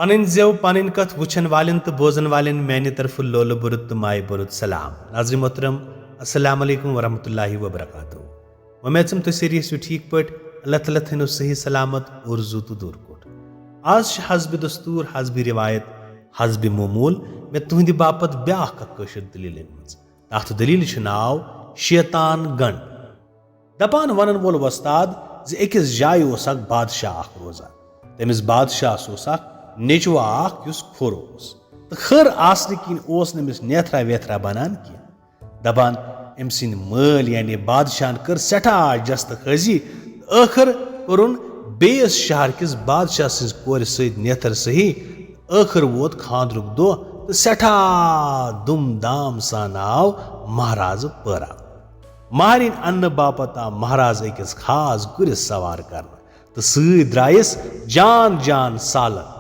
पन जेव पन कथ वुचन वालन तो बोजन वालन मैंने तरफ लोल बुरुत तो माय बुरुत सलाम नाज़रीन मोहतरम अस्सलाम वालेकुम वरहमतुल्लाहि वबरकातुहू। उम्मीद तुम तो सीरियस ठीक पट अल्लाह ताला थनो सही सलामत और जू तो दूर कोट। आज हज़ब दस्तूर हज़ब रिवायत हज़ब ममूल मे तुहंद बापत ब्याख कशर दलील तथ दलील नाव शैतान गण। दपान वन वोल वस्ताद अकिस जाय बादशाह रोजान तमिस बादशाह नेचवा खोर तो खर आसने किन नमिस नेथरा वेथरा बनान की दपान अम सिंद मल यानी बादशाह कर सठा जस्त खजी आखिर कोरुन बेस शहर किस बादशाह सिंज कोर सद नेथर सही आखिर वोत खांदरुक दो तो सठा दुम दाम सान आव महाराज परा महरिन अन्न बापत आव महाराज अकिस खास गुरिस सवार कर तो सद द्रायस जान जान सालन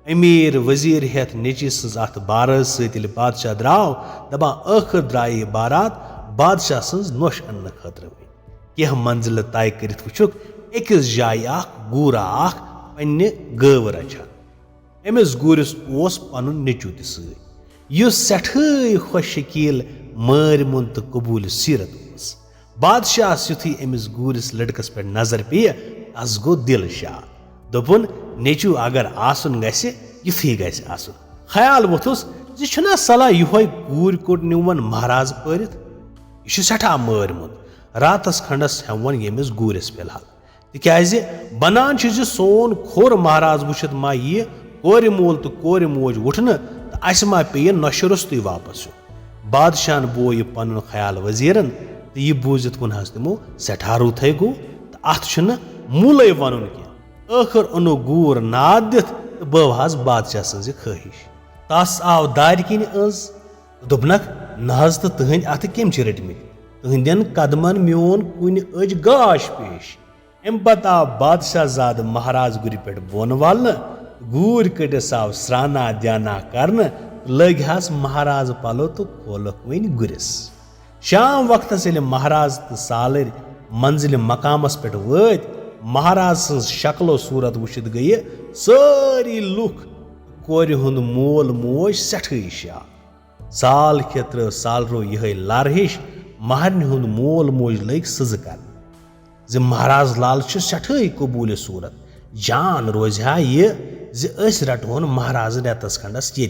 अमीर वजीर हेथ नेची सज अत बारस सत बादशाह द्राव दपान आखिर द्राय बारात बादशाह सज नोश अन्न खतर कह मंजिल तय कर वुचुक अकिस जाय गूरा पन्ने गव रचान अमिस गूरिस पन नेचू त सठे खुश शकील मार मुन तो कबूल सीरत बादशाह युथी अमिस गूरिस लड़कस पे नजर पे अस गो दिल शाद दोपुन नेचू अगर आसन गसे युथी गस आसन ख्याल वोथुस छुना सला युहै गूर कोट निवन महाराज परित यह सठा मारमुत रातस खंडस हेवन यमिस गूरिस फिलहाल तिक्याज बनान सोन खोर महाराज वुचित मा ये कोर मोल तो कोर मोज उठन तो अस मा पे नशे रुस्तु वापस बादशाह बो यह पन ख्याल वजीरन तो यह बूजित वुन तमो सठा रुथे गो तो अत मूल वन कह आखिर अनु गूर नाद दिथ तो बवहस बादशाह सज ख्वाहिश तस आव दार किन दोपनक नज तो तहद अत कम रटमित तहदन कदमन मोन कुन अज गाश पेश अम पत आव बादशाह जाद महाराज गुर पे बोन वाल गूर कटिस आव स्राना द्याना करन लग्यास महाराज पलो तो खोलक वन गुरिस शाम वक्त महाराज तो सालर मंजिल मकामस पे वत महाराज सज शक्लो सूरत वुचित गई सारी लुक कोर हुंद मोल मोज सठे शाह साल खेत्र सालरो यह लारहिश महरन हुंद मोल मोज लग सज कर महाराज लाल सठे कबूल सूरत जान रोज ये रटोन महाराज रेतस खंडस ये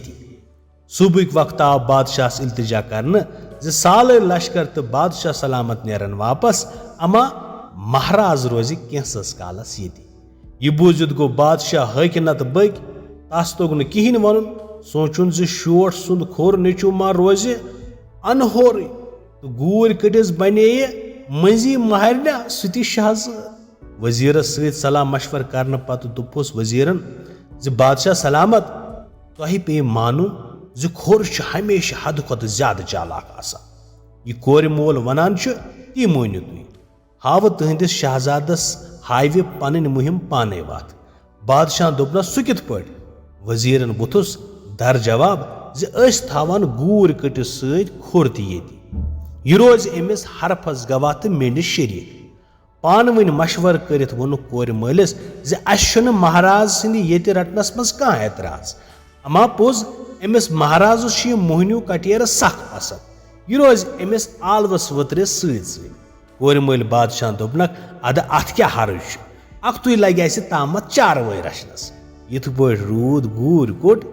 सुबह वक्त आव बादशाह इल्तिजा करन साल लश्कर तो बादशाह सलामत नेरन वापस अमा महाराज रोज कैंसस कालस ये बूजित गो बादशाह हक नत बक तस तोग न कहें वन सोचुन शोट सुंद खोर नेचू मा रोज अनहोर तो गूर कटिस बने मंजी महरना सह शहज वजीरस सत सलाह मशवर करने पत दुपुस वजीरन बादशाह सलामत तुह पे मानुन खोर हमेशा हद खुद ज्यादा चालाक आसान यह कोर मोल वनान ती मानियो तुम हाव तुहंदिस शहजादस हावे पन मुहिम पाने वात बादशाह दोपनस सह कित पट वजीरन बुथुस दर जवाब थावान गूर कटिस सत खोर ती यह रोज अमिस हरफस गवाह तो मेंडिस शरीक पान वन मशवर करित वोन कोर मलिस अस महाराज सिंद ये रटनस मज कह एतराज अमा पोज अमिस महाराज मोहनियो कटेर सख पसंद यह रोज अमिस आलवस वतरिस सत कोर मल बादशाह दोपनक अद अत क्या हर्ज अख्तु लगे तामत चारवै रचनस युथ पे रूद गूर कोट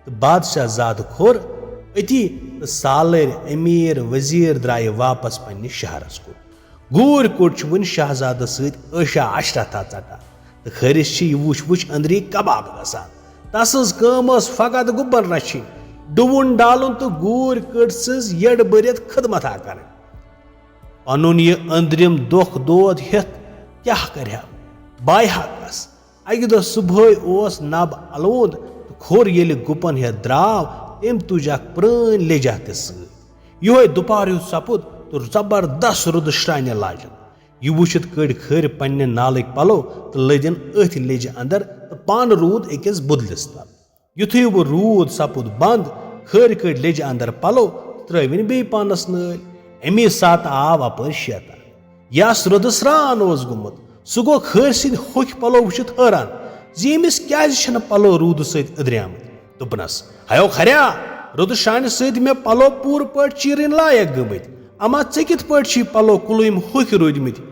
तो बादशाह जाद खोर अति तो सालर अमीर वजीर द्राय वापस पन्ने शहरस को गूर कोट वन शहजाद सशा अशरथा टा तो खरिस वुच वुच अंदरी कबाब गसान तस फकत गुबन रचिन डुवन डालन तो गूर कट सज यड़ बरित खदमत कर पनुन यह अंदरिम दुख दोद हेत क्या कर बायहस अक दह सुबह नब अलवोद तो खोर ये गुपन हेत द्राव तम तुज प्रान लेजा त ये दुपहर सपुद तो जबरदस्त रुद श्राने लाजन यह वुचित कड़ खर पन्ने नालक पलो तो लदन अथ लेज अंदर तो पान रूद अकिस बुदलिस तल युथु वो रूद सपुद बंद खर कड़ लेज अंदर पलो त्रविन बे पानस नल अमी सात आव अप शैतान यस रुद स्रान गुमुत सह गो खर सिंद होख पलो वुचित हैरान अमिस क्या पलो रूद सत अद्रियाम दोपनस हयो खरिया रुद शान सत मे पलो पूर पट चीरन लायक गमत अमा ऐ कित पट पलो कुलुम हुक रूदमत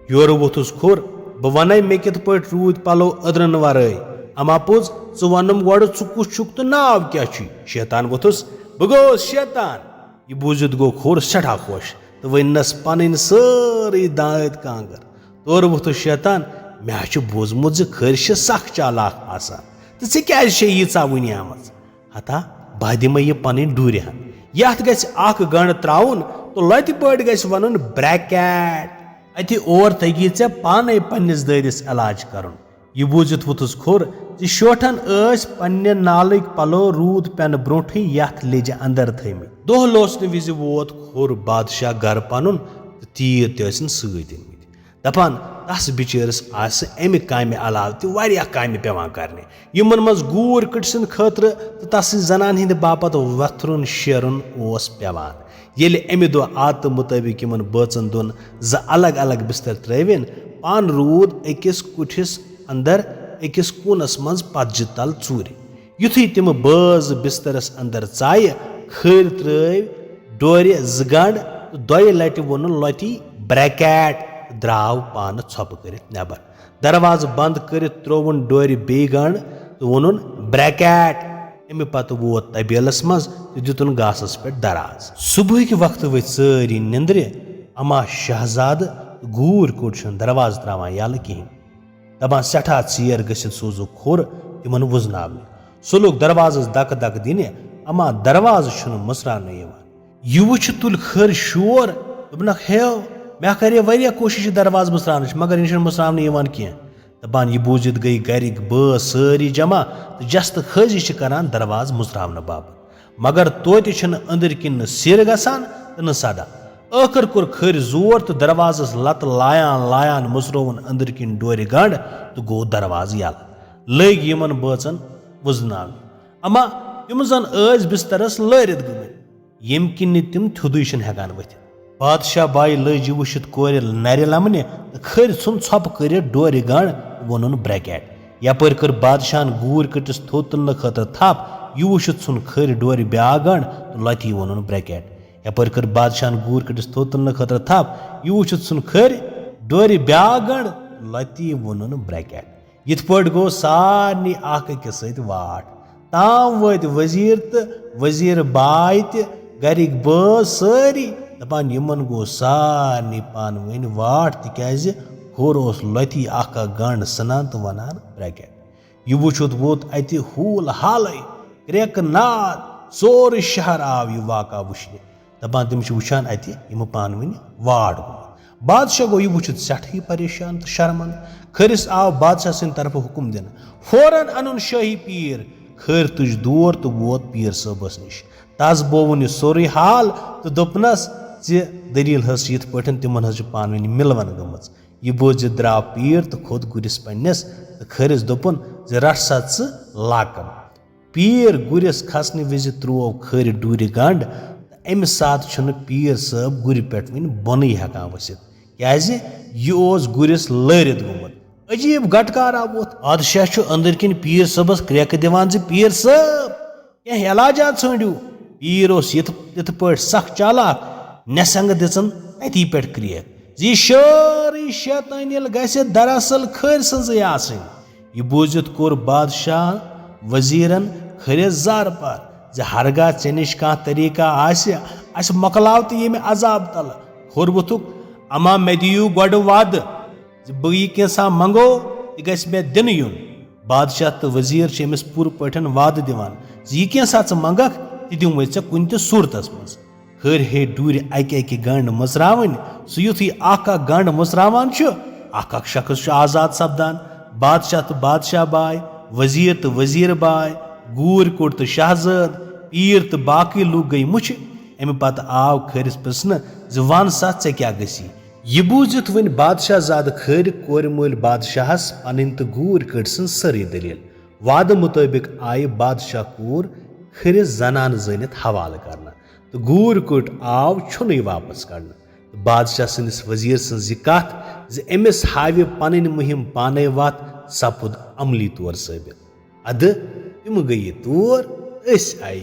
योर वोथुस खोर बह वन मे कित पट रूद पलो अदरन वराई अमा पोज च वनम गो कुछ छुक तो नाव क्या शैतान वोथुस बह गोस शैतान यह बूजित गो खोर सठा खुश तो वनस पन सारी दायत कांगर तोर वोथुस शैतान मे बोजमुत ज खर सख चालाक आसान तो ऐ क्या यीचा वन आमज हता बह दिम यह पन डूरहन यथ गख गंड त्राउन तो लत पट गस वन ब्रैकेट अति और तगी ऐ पाने पन्निस दरिस इलाज कर यह बूजित वोथुस खोर शोठन पन्ने नालक पलो रूद पेन ब्रोठे यथ लेज अंदर थमित दोह लोसन विज वोत खोर बादशाह गर पनुन तीर तसन सत दपान तस बिचारस अमि कामि अलाव तह कामि पेवान करने यमन मज गूर कट सद खतर तो तस जनान हिंद बापत वथरुन शेरुन ओस पेवान येले अमि दो आत मुताबिक यमन बचन दोन ज अलग अलग बिस्तर त्रविन पान रूद अकिस कुठिस अंदर अकिस कूनस मज पतज तल चूर युथी तिम बाज बिस्तरस अंदर चाय खर त्रव डोर जगंड तो दोय लट वोन लति ब्रैकेट द्राव पान छप कर नबर दरवाज बंद कर त्रोवन डोर बे गंड तो वोन ब्रैकेट अमि पत वोत तबेलस मज तो दितुन घासस पे दराज सुबह के वक्त वथ सारी निंद्रे अमा शहजाद गूर कोट दरवाज त्रावान यल कहें दपान सठा चेर गसित सोजो खोर तिमन वुजनावने सो लोग दरवाजस दक दक दिन अमा दरवाज मुसरान यह वुच तुल खर शोर दोपनक हेव मे करे वरिया कोशिश दरवाज मुसरान मगर यह मुसरान कह दपान यह बूजित गई गरिक ब सारी जमा तो जस्त खजी करान दरवाज मुसरावन बाबत मगर तोत अंदर किन सिर गसान तो न सदा आखिर कोर खर जोर तो दरवाजस लत लायान लायान मुसरोवन अंदर किन डोर गंड तो गो दरवाज यल लग यमन बचन वुजनाव अमा तिम जन बिस्तरस लरित गमत यम किन तिम थुदुई हेकान वथित बादशाह बाई लज वुशित कोर नर लमने खर सन छप कर डोर गंड वोन ब्रैकेट यपर कर बादशाहन गूर कटिस थो तुलने खतर थप यह वुशित सन खर डोर ब्या गंड तो लथी वोन ब्रैकेट यपर कर बादशाहन गूर कटिस थो तुलने खतर थप यह वुशित सन खर डोर ब्या गंड लथी वोन ब्रैकेट यथ पट गो सारनी अकिस सत वाट ताम वत वजीर तो वजीर बाय गरिक ब सारी दपान यमन गो सारनी पान वन वाट तिकाज खोर लथी गंड सनान तो वनान ब्रैकेट यह वुचुत वोत अति हूल हाल क्रेक नाद सोर शहर आव यह वाका वुचने दपान तम वुचान अति यम पान वन वाट गो बादशाह गो यह वुचित सठी परेशान तो शर्मंद खरिस आव बादशाह सिंद तरफ हुकुम दिन फौरन अनुन शाही पीर खर तुझ दूर तो वोत पीर सबस निश तस बोवन सोरे हाल तो दोपनस दलील हस यथ पठन तिमन पान वन मिलवन गमच यह बोझ द्राव पीर तो खोद गुरिस पन्नस तो खरिस दोपन रट सा लाकम पीर गुरिस खसने विज त्रो खर डूर गंड अमि सात पीर सब गुर पे वन बोन हेकान वसित क्या यह गुरिस लरित गोमुत अजीब गटकारा वोत बादशाह अंदर किन पीर सबस क्रेक दिवान पीर सब क्या इलाजा ढूंढू पीर यथ पे सख चालाक नसंग दिचन अति पे क्रेक जी सारी शैतान गि दरअसल खर सज यह बूजित कोर बादशाह वजीरन खरिस जार पर हरगा ऐ निश कह तरीका आस मकलाव तो ये अजाब तल खोर वुथुक अमा मे दियू गोड वाद बह यह कैसा मंगो यह गस मे दिन युन बादशाह तो वजीर अमिस पूर पठन वाद दिवान यह कैसा च मंगक तह दिमो ऐ कुन त सूरतस मज खर हे डूर अकि गंड मुसरावन सह युथी गंड मुसरावान अख शख्स आजाद सपदान बादशाह तो बादशाह बाय वजीर तो वजीर बाय गूर कोट तो शहजाद पीर तो बाकी लूक गई मुछ अमि पत आव खरिस पृसन वन सा ऐ क्या गसी यह बूजित वन बादशाह जाद खर कोर मोल बादशाहस पन तो गूर कट सन सारी दलील वाद मुताबिक आय बादशाह कोर खरिस जनान जनित हवाल करना तो गूर कोट आव छुन वापस करना बादशाह सदिस वजीर सज कथ अमिस हावे पन मुहिम पाने वत सपुद अमली तौर साबित। अद तिम गई तौर, अस आय